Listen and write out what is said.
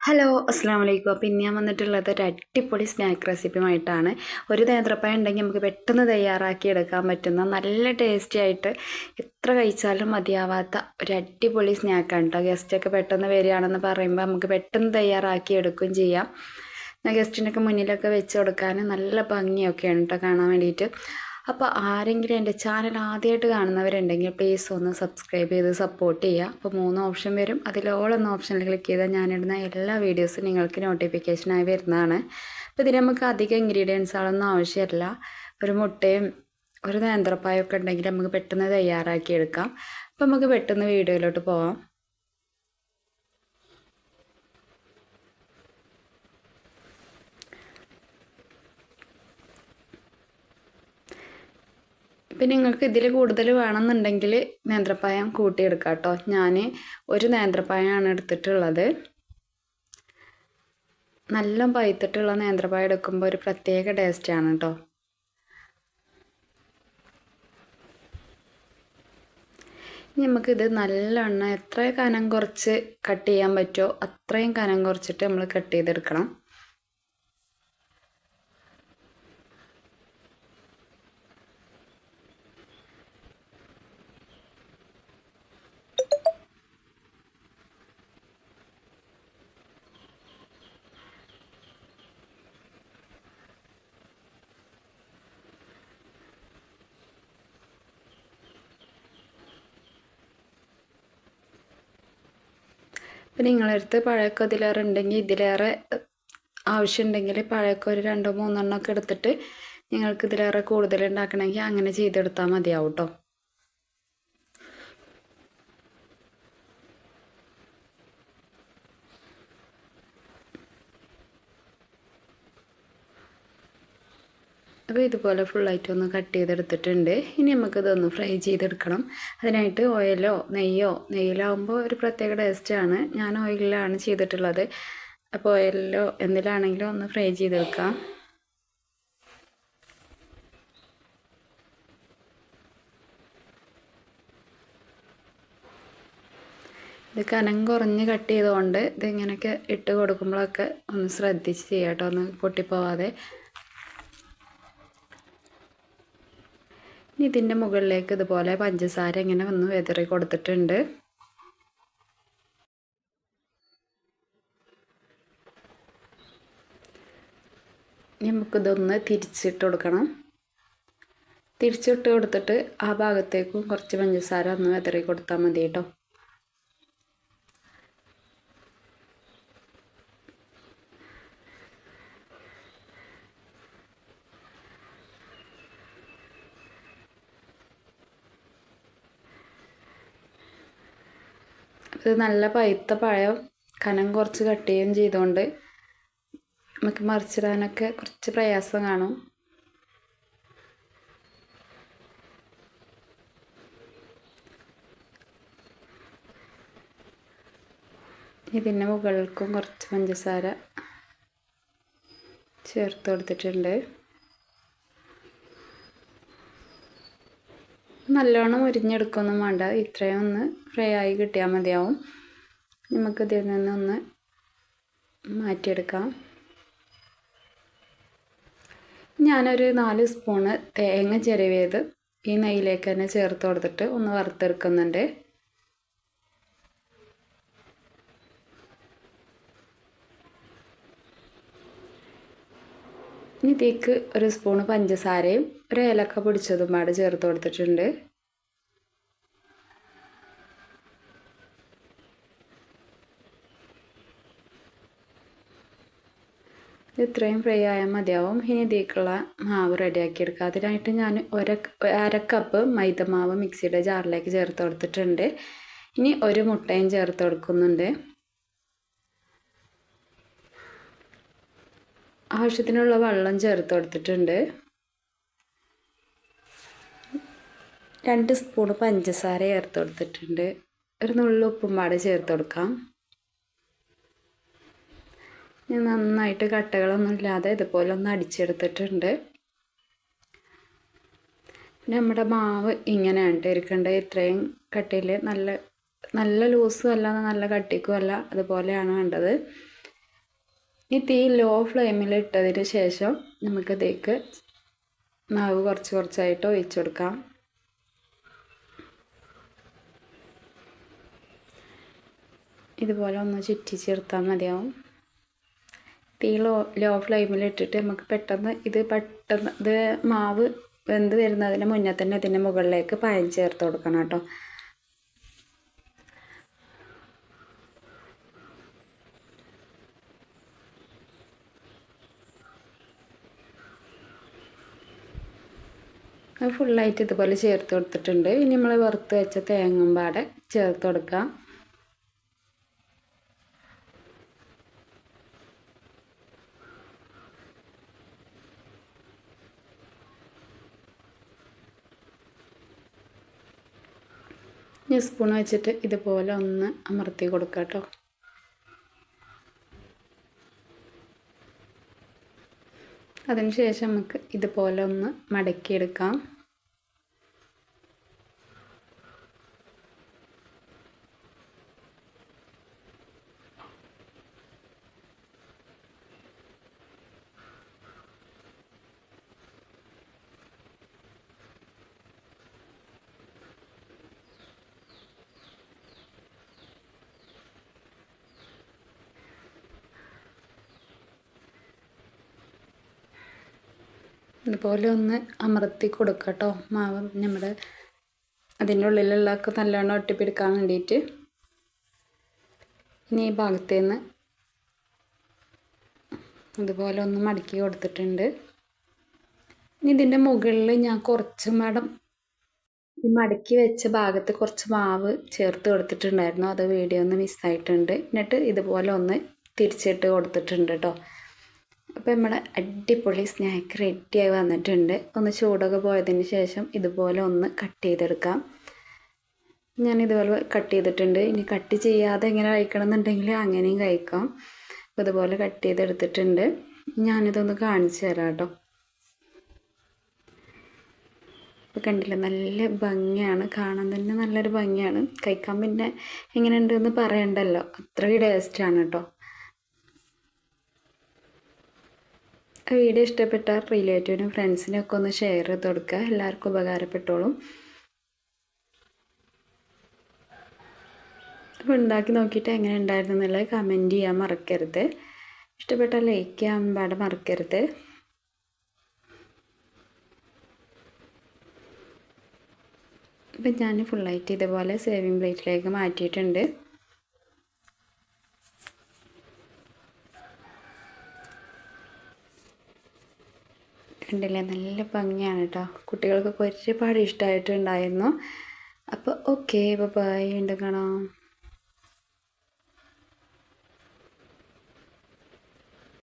Hello അസ്സാം വലൈക്കും. അപ്പോൾ ഇന്ന് ഞാൻ വന്നിട്ടുള്ളത് ഒരു അടിപൊളി സ്നാക്ക് റെസിപ്പിയുമായിട്ടാണ്. ഒരു നേന്ത്രപ്പഴം ഉണ്ടെങ്കിൽ നമുക്ക് പെട്ടെന്ന് തയ്യാറാക്കി എടുക്കാൻ പറ്റുന്ന നല്ല ടേസ്റ്റി ആയിട്ട് എത്ര കഴിച്ചാലും മതിയാവാത്ത ഒരു അടിപൊളി സ്നാക്കാണ് കേട്ടോ. ഗസ്റ്റൊക്കെ പെട്ടെന്ന് വരികയാണെന്ന് പറയുമ്പോൾ നമുക്ക് പെട്ടെന്ന് തയ്യാറാക്കി എടുക്കുകയും ചെയ്യാം. ഗസ്റ്റിനൊക്കെ മുന്നിലൊക്കെ വെച്ച് കൊടുക്കാൻ നല്ല ഭംഗിയൊക്കെയാണ് കേട്ടോ കാണാൻ വേണ്ടിയിട്ട്. അപ്പോൾ ആരെങ്കിലും എൻ്റെ ചാനൽ ആദ്യമായിട്ട് കാണുന്നവരുണ്ടെങ്കിൽ പ്ലീസ് ഒന്ന് സബ്സ്ക്രൈബ് ചെയ്ത് സപ്പോർട്ട് ചെയ്യുക. അപ്പോൾ 3 ഓപ്ഷൻ വരും, അതിലോളെന്ന ഓപ്ഷനിൽ ക്ലിക്ക് ചെയ്താൽ ഞാനിടുന്ന എല്ലാ വീഡിയോസും നിങ്ങൾക്ക് നോട്ടിഫിക്കേഷനായി വരുന്നതാണ്. അപ്പോൾ ഇതിന് നമുക്ക് അധികം ഇൻഗ്രീഡിയൻസുകളൊന്നും ആവശ്യമില്ല. ഒരു മുട്ടയും ഒരു നേന്ത്രപ്പായൊക്കെ ഉണ്ടെങ്കിൽ നമുക്ക് പെട്ടെന്ന് തയ്യാറാക്കി എടുക്കാം. അപ്പോൾ നമുക്ക് പെട്ടെന്ന് വീഡിയോയിലോട്ട് പോകാം. ഇപ്പം നിങ്ങൾക്ക് ഇതിൽ കൂടുതൽ വേണമെന്നുണ്ടെങ്കിൽ നേന്ത്രപ്പായം കൂട്ടിയെടുക്കാം കേട്ടോ. ഞാൻ ഒരു നേന്ത്രപ്പായമാണ് എടുത്തിട്ടുള്ളത്. നല്ല പഴുത്തിട്ടുള്ള നേന്ത്രപ്പായം എടുക്കുമ്പോൾ ഒരു പ്രത്യേക ടേസ്റ്റാണ് കേട്ടോ. ഇനി നമുക്കിത് നല്ലെണ്ണ എത്ര കനം കുറച്ച് കട്ട് ചെയ്യാൻ പറ്റുമോ അത്രയും കനം കുറച്ചിട്ട് നമ്മൾ കട്ട് ചെയ്തെടുക്കണം. ഇപ്പം നിങ്ങളടുത്ത് പഴമൊക്കെ ഇതിലേറെ ഉണ്ടെങ്കിൽ ഇതിലേറെ ആവശ്യമുണ്ടെങ്കിൽ പഴമൊക്കെ ഒരു 2-3 എണ്ണമൊക്കെ എടുത്തിട്ട് നിങ്ങൾക്ക് ഇതിലേറെ കൂടുതൽ ഉണ്ടാക്കണമെങ്കിൽ അങ്ങനെ ചെയ്തെടുത്താൽ മതിയാവും കേട്ടോ. അപ്പോൾ ഇതുപോലെ ഫുള്ളായിട്ട് ഒന്ന് കട്ട് ചെയ്തെടുത്തിട്ടുണ്ട്. ഇനി നമുക്കിതൊന്ന് ഫ്രൈ ചെയ്തെടുക്കണം. അതിനായിട്ട് ഓയിലോ നെയ്യിലാവുമ്പോൾ ഒരു പ്രത്യേക ടേസ്റ്റാണ്. ഞാൻ ഓയിലിലാണ് ചെയ്തിട്ടുള്ളത്. അപ്പോൾ ഓയിലിലോ എന്തിലാണെങ്കിലും ഒന്ന് ഫ്രൈ ചെയ്തെടുക്കാം. ഇത് കനം കുറഞ്ഞ് കട്ട് ചെയ്തുകൊണ്ട് ഇതിങ്ങനെയൊക്കെ ഇട്ട് കൊടുക്കുമ്പോഴൊക്കെ ഒന്ന് ശ്രദ്ധിച്ച് ചെയ്യാം കേട്ടോ, ഒന്ന് പൊട്ടിപ്പോവാതെ. ഇനി ഇതിൻ്റെ മുകളിലേക്ക് ഇതുപോലെ പഞ്ചസാര ഇങ്ങനെ ഒന്ന് വെതറി കൊടുത്തിട്ടുണ്ട്. നമുക്കിതൊന്ന് തിരിച്ചിട്ട് കൊടുക്കണം. തിരിച്ചിട്ട് കൊടുത്തിട്ട് ആ ഭാഗത്തേക്കും കുറച്ച് പഞ്ചസാര ഒന്ന് വെതറി കൊടുത്താൽ മതി കേട്ടോ. ഇത് നല്ല പഴുത്ത പഴം കനം കുറച്ച് കട്ട് ചെയ്യുകയും ചെയ്തുകൊണ്ട് നമുക്ക് മറിച്ചിടാനൊക്കെ കുറച്ച് പ്രയാസം കാണും. ഇതിൻ്റെ മുകളിലേക്കും കുറച്ച് പഞ്ചസാര ചേർത്ത് കൊടുത്തിട്ടുണ്ട്. നല്ലോണം മുരിഞ്ഞെടുക്കൊന്നും വേണ്ട, ഇത്രയും ഒന്ന് ഫ്രൈ ആയി കിട്ടിയാൽ മതിയാവും. നമുക്കിതിൽ നിന്നൊന്ന് മാറ്റിയെടുക്കാം. ഞാനൊരു 4 സ്പൂണ് തേങ്ങ ചിരവിയത് ഈ നെയ്യിലേക്ക് തന്നെ ചേർത്ത് കൊടുത്തിട്ട് ഒന്ന് വറുത്തെടുക്കുന്നുണ്ട്. ഇനി ഇതിലേക്ക് ഒരു സ്പൂണ് പഞ്ചസാരയും ഒരു ഏലക്ക പൊടിച്ചതും പാടെ ചേർത്ത് കൊടുത്തിട്ടുണ്ട്. ഇത്രയും ഫ്രൈ ആയാൽ മതിയാവും. ഇനി ഇതിലേക്കുള്ള മാവ് റെഡിയാക്കി എടുക്കുക. അതിനായിട്ട് ഞാൻ 1/2 കപ്പ് മൈദമാവ് മിക്സിയുടെ ജാറിലേക്ക് ചേർത്ത് കൊടുത്തിട്ടുണ്ട്. ഇനി ഒരു മുട്ടയും ചേർത്ത് കൊടുക്കുന്നുണ്ട്. ആവശ്യത്തിനുള്ള വെള്ളം ചേർത്ത് കൊടുത്തിട്ടുണ്ട്. 2 സ്പൂൺ പഞ്ചസാര ചേർത്ത് കൊടുത്തിട്ടുണ്ട്. ഒരു നുള്ളു ഉപ്പും പാടെ ചേർത്ത് കൊടുക്കാം. ഞാൻ നന്നായിട്ട് കട്ടകളൊന്നും ഇല്ലാതെ ഇതുപോലെ ഒന്ന് അടിച്ചെടുത്തിട്ടുണ്ട്. നമ്മുടെ മാവ് ഇങ്ങനെയാണ് ഇരിക്കേണ്ടത്. ഇത്രയും കട്ടിയിൽ നല്ല ലൂസും അല്ല നല്ല കട്ടിക്കും അല്ല, അതുപോലെയാണ് വേണ്ടത്. ഈ തീ ലോ ഫ്ലെയിമിൽ ഇട്ടതിന് ശേഷം നമുക്കതേക്ക് മാവ് കുറച്ച് കുറച്ചായിട്ട് ഒഴിച്ചു കൊടുക്കാം. ഇതുപോലെ ഒന്ന് ചുറ്റി ചേർത്താൽ മതിയാവും. തീ ലോ ഫ്ലെയിമിൽ ഇട്ടിട്ട് നമുക്ക് പെട്ടെന്ന് ഇത് മാവ് വെന്ത് വരുന്നതിന് മുന്നേ തന്നെ ഇതിൻ്റെ മുകളിലേക്ക് പഴം ചേർത്ത് കൊടുക്കണം കേട്ടോ. അത് ഫുള്ളായിട്ട് ഇതുപോലെ ചേർത്ത് കൊടുത്തിട്ടുണ്ട്. ഇനി നമ്മൾ വറുത്ത് വെച്ച തേങ്ങയും പാടെ ചേർത്ത് കൊടുക്കാം. സ്പൂൺ വെച്ചിട്ട് ഇതുപോലെ ഒന്ന് അമർത്തി കൊടുക്കാം കേട്ടോ. അതിനുശേഷം നമുക്ക് ഇതുപോലെ ഒന്ന് മടക്കിയെടുക്കാം. ഇതുപോലെ ഒന്ന് അമർത്തി കൊടുക്കുക കേട്ടോ. മാവ് നമ്മുടെ അതിൻ്റെ ഉള്ളിലുള്ളതൊക്കെ നല്ലോണം ഒട്ടിപ്പിടിക്കാൻ വേണ്ടിയിട്ട്. ഇനി ഈ ഭാഗത്തു നിന്ന് ഇതുപോലെ ഒന്ന് മടക്കി കൊടുത്തിട്ടുണ്ട്. ഇനി ഇതിൻ്റെ മുകളിൽ ഞാൻ കുറച്ച് ഈ മടക്കി വെച്ച ഭാഗത്ത് കുറച്ച് മാവ് ചേർത്ത് കൊടുത്തിട്ടുണ്ടായിരുന്നു. അത് വീഡിയോ ഒന്ന് മിസ്സായിട്ടുണ്ട്. എന്നിട്ട് ഇതുപോലെ ഒന്ന് തിരിച്ചിട്ട് കൊടുത്തിട്ടുണ്ട് കേട്ടോ. അപ്പോൾ നമ്മുടെ അടിപൊളി സ്നാക്ക് റെഡിയായി വന്നിട്ടുണ്ട്. ഒന്ന് ചൂടൊക്കെ പോയതിന് ശേഷം ഇതുപോലെ ഒന്ന് കട്ട് ചെയ്തെടുക്കാം. ഞാൻ ഇതുപോലെ കട്ട് ചെയ്തിട്ടുണ്ട്. ഇനി കട്ട് ചെയ്യാതെ എങ്ങനെ കഴിക്കണം എന്നുണ്ടെങ്കിൽ അങ്ങനെയും കഴിക്കാം. അപ്പോൾ ഇതുപോലെ കട്ട് ചെയ്തെടുത്തിട്ടുണ്ട്. ഞാനിതൊന്ന് കാണിച്ചു തരാം കേട്ടോ. അപ്പോൾ കണ്ടില്ല, നല്ല ഭംഗിയാണ്, കാണാൻ തന്നെ നല്ലൊരു ഭംഗിയാണ്. കഴിക്കാൻ പിന്നെ എങ്ങനെയുണ്ടെന്ന് പറയണ്ടല്ലോ, അത്രയും ടേസ്റ്റാണ് കേട്ടോ. വീഡിയോ ഇഷ്ടപ്പെട്ടാൽ റിലേറ്റീവിനും ഫ്രണ്ട്സിനും ഒക്കെ ഒന്ന് ഷെയർ ചെയ്ത് കൊടുക്കുക. എല്ലാവർക്കും ഉപകാരപ്പെട്ടോളും. അപ്പോൾ ഉണ്ടാക്കി നോക്കിയിട്ട് എങ്ങനെ ഉണ്ടായിരുന്നു എന്നുള്ളത് കമൻറ്റ് ചെയ്യാൻ മറക്കരുത്. ഇഷ്ടപ്പെട്ടാൽ ലൈക്ക് ചെയ്യാൻ പാടെ മറക്കരുത്. അപ്പം ഞാൻ ഫുള്ളായിട്ട് ഇതുപോലെ സേവിങ് പ്ലേറ്റിലേക്ക് മാറ്റിയിട്ടുണ്ട്. കണ്ടില്ലേ, നല്ല ഭംഗിയാണ് കേട്ടോ. കുട്ടികൾക്കൊക്കെ ഒരുപാട് ഇഷ്ടമായിട്ടുണ്ടായിരുന്നു. അപ്പോൾ ഓക്കെ, ബൈ, വീണ്ടും കാണാം.